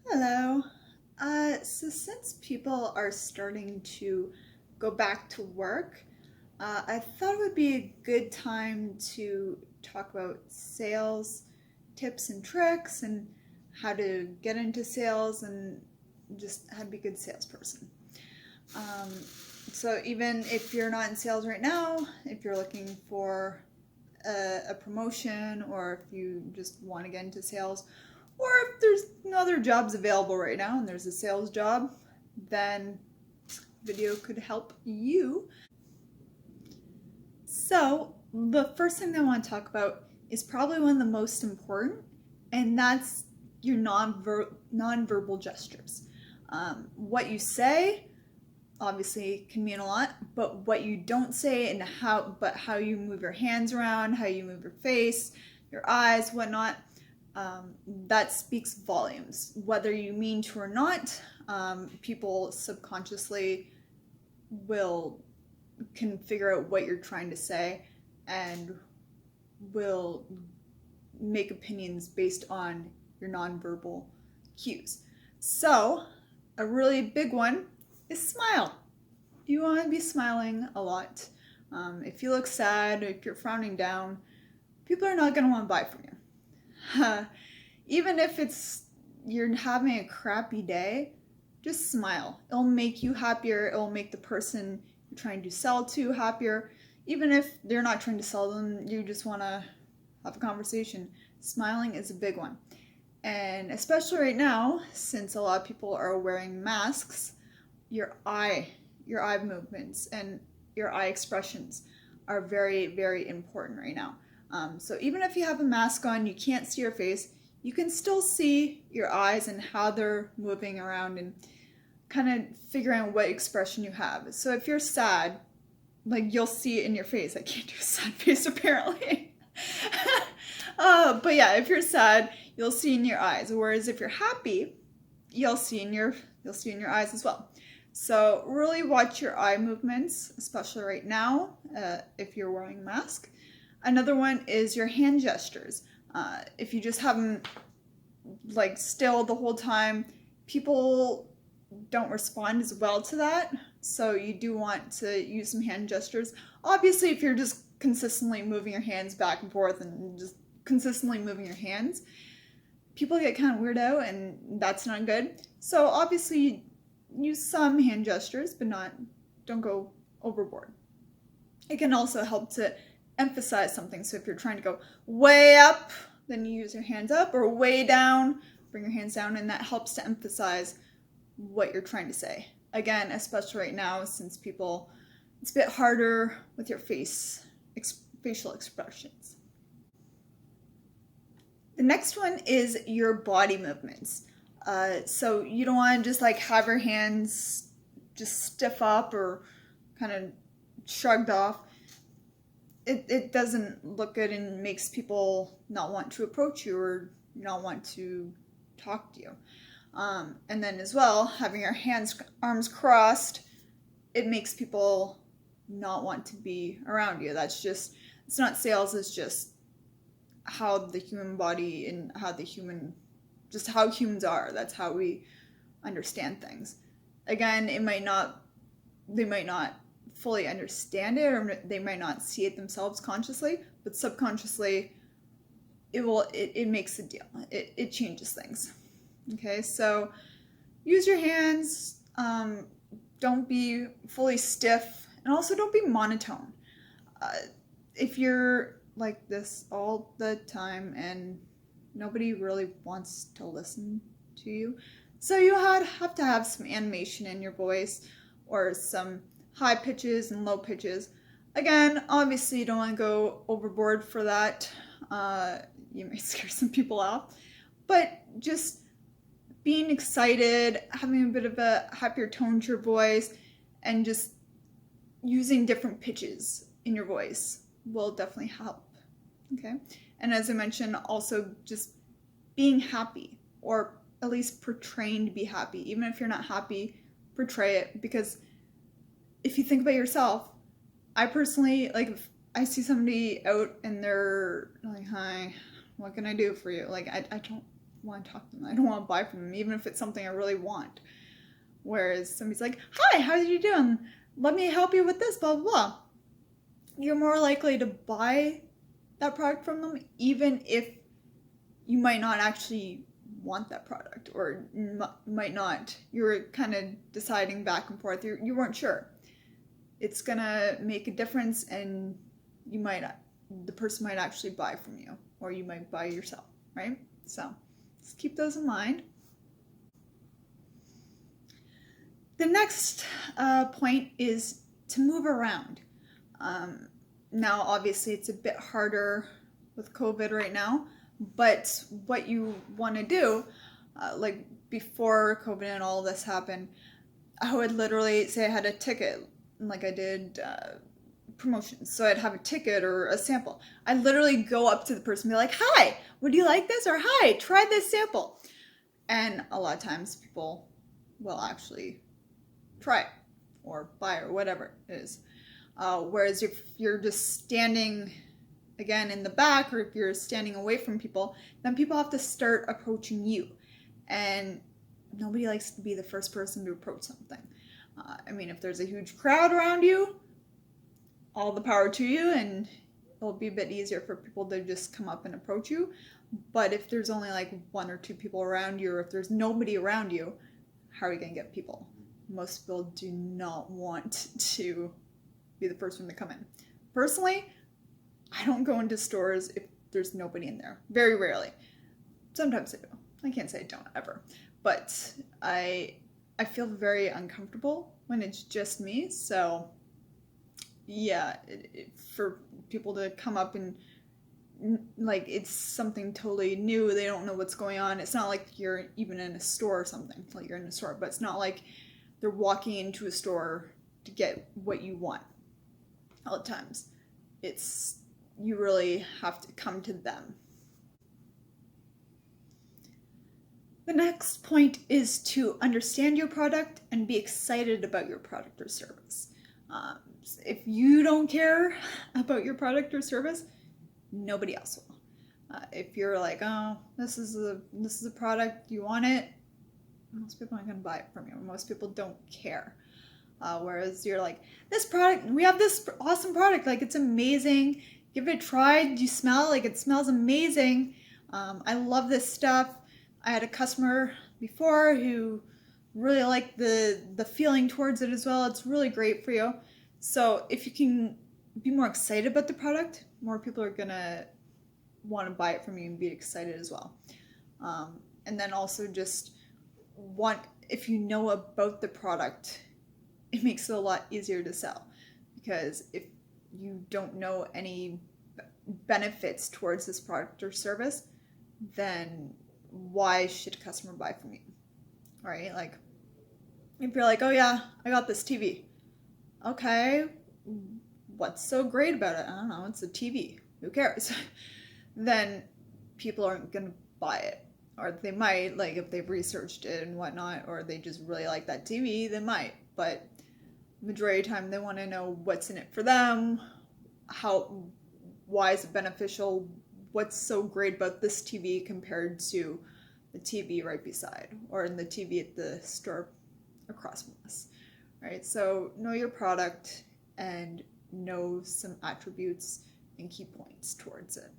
Hello. So since people are starting to go back to work, I thought it would be a good time to talk about sales tips and tricks and how to get into sales and just how to be a good salesperson. Um, so even if you're not in sales right now, if you're looking for a promotion or if you just want to get into sales, or if there's no other jobs available right now and there's a sales job, then this video could help you. So, the first thing that I want to talk about is probably one of the most important, and that's your non-verbal gestures. What you say obviously can mean a lot, but what you don't say and how you move your hands around, how you move your face, your eyes, whatnot, that speaks volumes. Whether you mean to or not, people subconsciously will can figure out what you're trying to say and will make opinions based on your nonverbal cues. So, a really big one is smile. You want to be smiling a lot. If you look sad, if you're frowning down, people are not going to want to buy from you. Even if you're having a crappy day, just smile. It'll make you happier. It'll make the person you're trying to sell to happier. Even if they're not trying to sell them, you just want to have a conversation. Smiling is a big one. And especially right now, since a lot of people are wearing masks, your eye movements and your eye expressions are very, very important right now. So even if you have a mask on, you can't see your face, you can still see your eyes and how they're moving around and kind of figure out what expression you have. So if you're sad, like you'll see it in your face. I can't do a sad face apparently. But yeah, if you're sad, you'll see in your eyes. Whereas if you're happy, you'll see in your eyes as well. So really watch your eye movements, especially right now, if you're wearing a mask. Another one is your hand gestures. If you just have them like still the whole time, people don't respond as well to that. So you do want to use some hand gestures. Obviously, if you're just consistently moving your hands back and forth and just consistently moving your hands, people get kind of weird out and that's not good. So obviously use some hand gestures, but don't go overboard. It can also help to emphasize something. So if you're trying to go way up, then you use your hands up, or way down, bring your hands down, and that helps to emphasize what you're trying to say. Again, especially right now, since it's a bit harder with your facial expressions. The next one is your body movements. So you don't want to just like have your hands just stiff up or kind of shrugged off. It doesn't look good and makes people not want to approach you or not want to talk to you. And then as well, having your arms crossed, it makes people not want to be around you. It's not sales, it's just how the human body and just how humans are. That's how we understand things. Again, they might not fully understand it or they might not see it themselves consciously, but subconsciously it makes a deal. It changes things. Okay, so use your hands. Don't be fully stiff, and also don't be monotone. If you're like this all the time and nobody really wants to listen to you, so you have to have some animation in your voice or some high pitches and low pitches. Again, obviously you don't want to go overboard for that. You may scare some people off, but just being excited, having a bit of a happier tone to your voice, and just using different pitches in your voice will definitely help. Okay? And as I mentioned, also just being happy, or at least portraying to be happy. Even if you're not happy, portray it, because if you think about yourself, I personally, like, if I see somebody out and they're like, hi, what can I do for you? Like, I don't want to talk to them. I don't want to buy from them, even if it's something I really want. Whereas somebody's like, hi, how are you doing? Let me help you with this, blah, blah, blah. You're more likely to buy that product from them, even if you might not actually want that product, or might not. You're kind of deciding back and forth. You weren't sure. It's gonna make a difference, and the person might actually buy from you, or you might buy yourself, right? So just keep those in mind. The next point is to move around. Now, obviously, it's a bit harder with COVID right now, but what you want to do, like before COVID and all this happened, I would literally say I had a ticket, like I did promotions. So I'd have a ticket or a sample. I'd literally go up to the person and be like, hi, would you like this? Or hi, try this sample. And a lot of times people will actually try it or buy or whatever it is. Whereas if you're just standing again in the back, or if you're standing away from people, then people have to start approaching you. And nobody likes to be the first person to approach something. I mean, if there's a huge crowd around you, all the power to you, and it'll be a bit easier for people to just come up and approach you. But if there's only like 1 or 2 people around you, or if there's nobody around you, how are you going to get people? Most people do not want to be the first one to come in. Personally, I don't go into stores if there's nobody in there. Very rarely. Sometimes I do. I can't say I don't ever. But I feel very uncomfortable when it's just me. So yeah, for people to come up and like it's something totally new, they don't know what's going on. It's not like you're even in a store or something. Like you're in a store, but it's not like they're walking into a store to get what you want. All the times, you really have to come to them. The next point is to understand your product and be excited about your product or service. If you don't care about your product or service, nobody else will. If you're like, oh, this is a product, you want it, most people aren't going to buy it from you. Most people don't care. Whereas you're like, this product, we have this awesome product, like it's amazing. Give it a try. You smell like it smells amazing. I love this stuff. I had a customer before who really liked the feeling towards it as well. It's really great for you. So if you can be more excited about the product, more people are gonna want to buy it from you and be excited as well. And then also just if you know about the product, it makes it a lot easier to sell, because if you don't know any benefits towards this product or service, then why should a customer buy from you? Right? Like if you're like, oh yeah, I got this TV. Okay, what's so great about it? I don't know, it's a TV. Who cares? Then people aren't gonna buy it. Or they might, like if they've researched it and whatnot, or they just really like that TV, they might. But majority of the time they want to know what's in it for them, why is it beneficial, what's so great about this TV compared to the TV right beside, or in the TV at the store across from us, right? So know your product and know some attributes and key points towards it.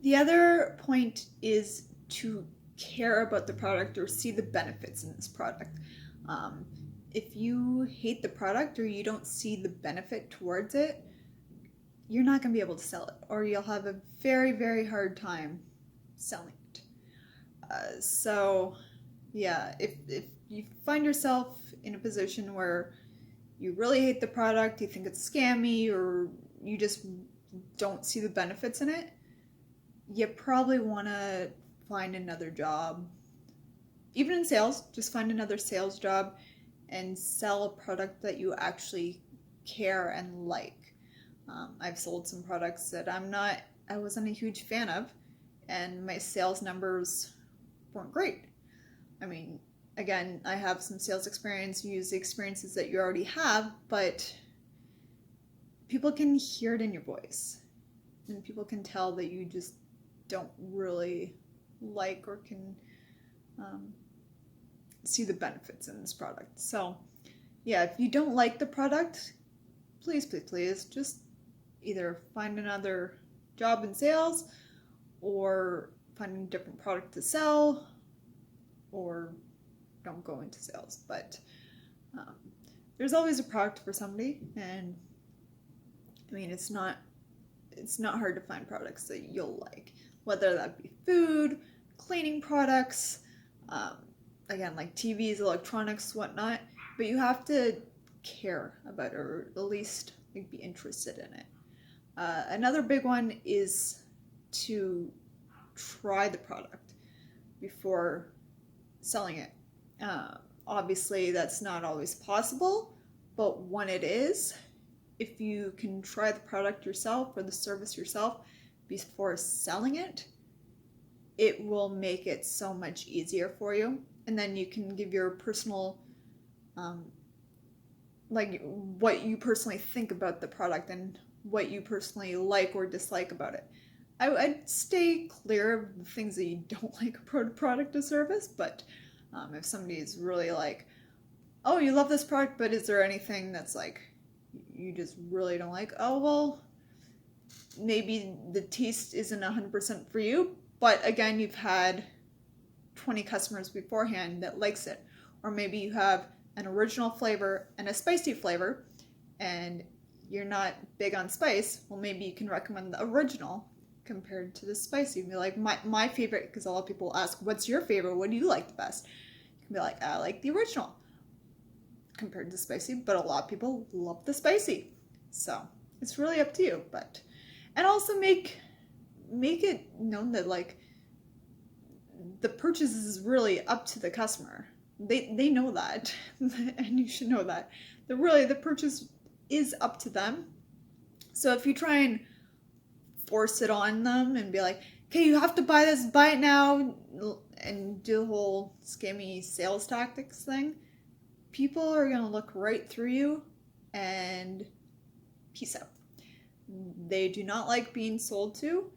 The other point is to care about the product or see the benefits in this product. If you hate the product or you don't see the benefit towards it, you're not going to be able to sell it, or you'll have a very, very hard time selling it. So yeah, if you find yourself in a position where you really hate the product, you think it's scammy, or you just don't see the benefits in it, you probably want to find another job. Even in sales, just find another sales job and sell a product that you actually care and like. I've sold some products that I wasn't a huge fan of, and my sales numbers weren't great. I mean, again, I have some sales experience, you use the experiences that you already have, but people can hear it in your voice, and people can tell that you just don't really like or can see the benefits in this product. So yeah, if you don't like the product, please, please, please just either find another job in sales or find a different product to sell, or don't go into sales. But there's always a product for somebody, and I mean, it's not hard to find products that you'll like, whether that be food, cleaning products, again, like TVs, electronics, whatnot. But you have to care about it, or at least like, be interested in it. Another big one is to try the product before selling it. Obviously, that's not always possible, but when it is, if you can try the product yourself or the service yourself before selling it, it will make it so much easier for you. And then you can give your personal, like what you personally think about the product and what you personally like or dislike about it. I'd stay clear of the things that you don't like about a product or service, but if somebody is really like, oh, you love this product, but is there anything that's like you just really don't like? Oh, well, maybe the taste isn't 100% for you, but again, you've had 20 customers beforehand that likes it. Or maybe you have an original flavor and a spicy flavor, and you're not big on spice. Well, maybe you can recommend the original compared to the spicy. Be like, my favorite, because a lot of people ask, what's your favorite? What do you like the best? You can be like, I like the original compared to spicy, but a lot of people love the spicy. So it's really up to you. But and also make it known that like the purchase is really up to the customer. They know that, and you should know that. The purchase is up to them. So if you try and force it on them and be like, okay, you have to buy this, buy it now, and do the whole scammy sales tactics thing, people are going to look right through you and peace out. They do not like being sold to.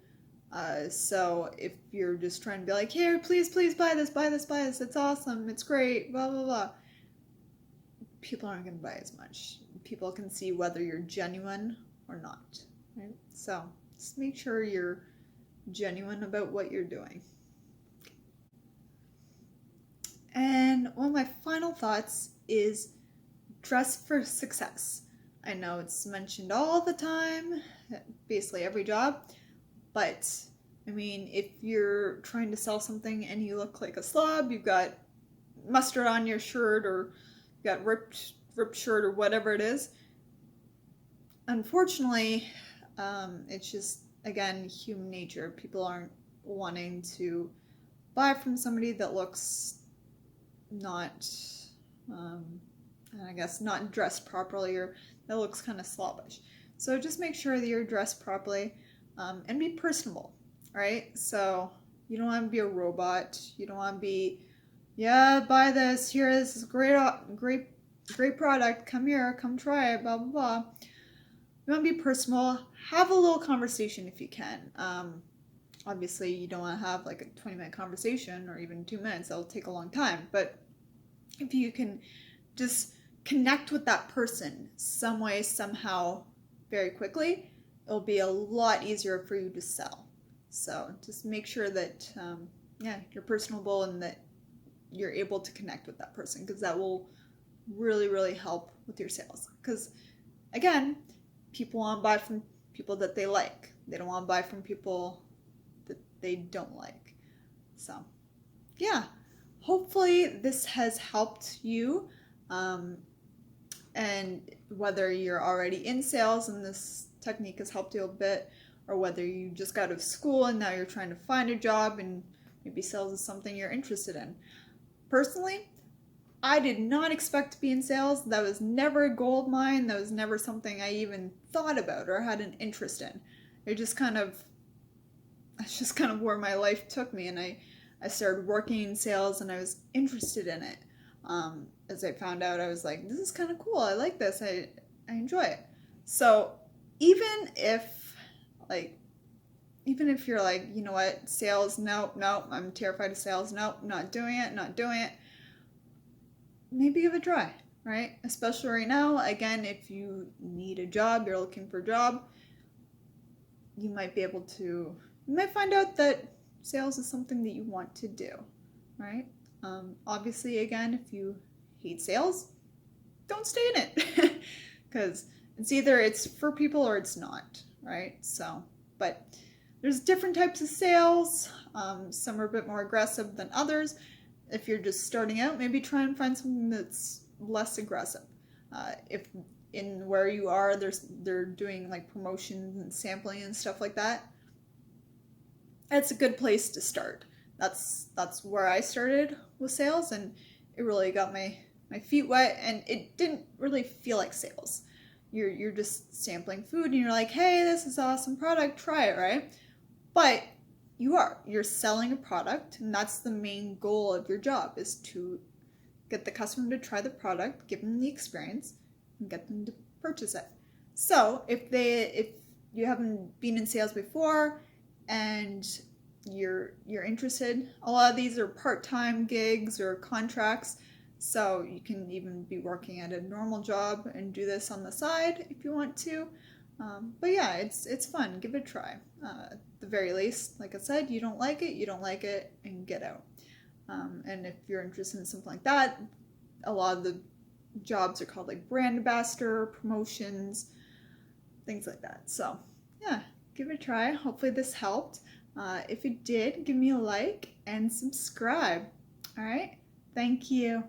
So if you're just trying to be like, here, please, please buy this, it's awesome, it's great, blah, blah, blah, people aren't going to buy as much. People can see whether you're genuine or not, right? So just make sure you're genuine about what you're doing. And one of my final thoughts is dress for success. I know it's mentioned all the time, basically every job, but I mean, if you're trying to sell something and you look like a slob, you've got mustard on your shirt, or you've got ripped shirt, or whatever it is, unfortunately, it's just, again, human nature. People aren't wanting to buy from somebody that looks not, I guess, not dressed properly, or that looks kind of slobbish. So just make sure that you're dressed properly, and be personable, right? So you don't want to be a robot. You don't want to be, yeah, buy this. Here, this is great product. Come here, come try it. Blah blah blah. You want to be personal. Have a little conversation if you can. Obviously, you don't want to have like a 20-minute conversation, or even 2 minutes. That'll take a long time. But if you can just connect with that person some way, somehow, very quickly, it'll be a lot easier for you to sell. So just make sure that you're personable and that you're able to connect with that person, because that will really, really help with your sales. Because again, people want to buy from people that they like. They don't want to buy from people that they don't like. So yeah, hopefully this has helped you. And whether you're already in sales and this technique has helped you a bit, or whether you just got out of school and now you're trying to find a job and maybe sales is something you're interested in. Personally, I did not expect to be in sales. That was never a goal of mine. That was never something I even thought about or had an interest in. That's just kind of where my life took me, and I started working in sales and I was interested in it. As I found out, I was like, this is kind of cool. I like this. I enjoy it. So even if, like, even if you're like, you know what, sales, nope, nope, I'm terrified of sales, nope, not doing it, not doing it, maybe give it a try, right? Especially right now, again, if you need a job, you're looking for a job, you might be able to, you might find out that sales is something that you want to do, right? Obviously, again, if you hate sales, don't stay in it because it's for people or it's not, right? So, but there's different types of sales. Some are a bit more aggressive than others. If you're just starting out, maybe try and find something that's less aggressive. If in where you are, they're doing like promotions and sampling and stuff like that, that's a good place to start. That's where I started with sales, and it really got my feet wet, and it didn't really feel like sales. You're just sampling food and you're like, hey, this is awesome product, try it, right? But you're selling a product, and that's the main goal of your job, is to get the customer to try the product, give them the experience, and get them to purchase it. So if you haven't been in sales before and you're interested, a lot of these are part-time gigs or contracts, so you can even be working at a normal job and do this on the side if you want to. But yeah, it's fun. Give it a try. At the very least, like I said, you don't like it, and get out. And if you're interested in something like that, a lot of the jobs are called like brand ambassador, promotions, things like that. So yeah, give it a try. Hopefully this helped. If it did, give me a like and subscribe. All right. Thank you.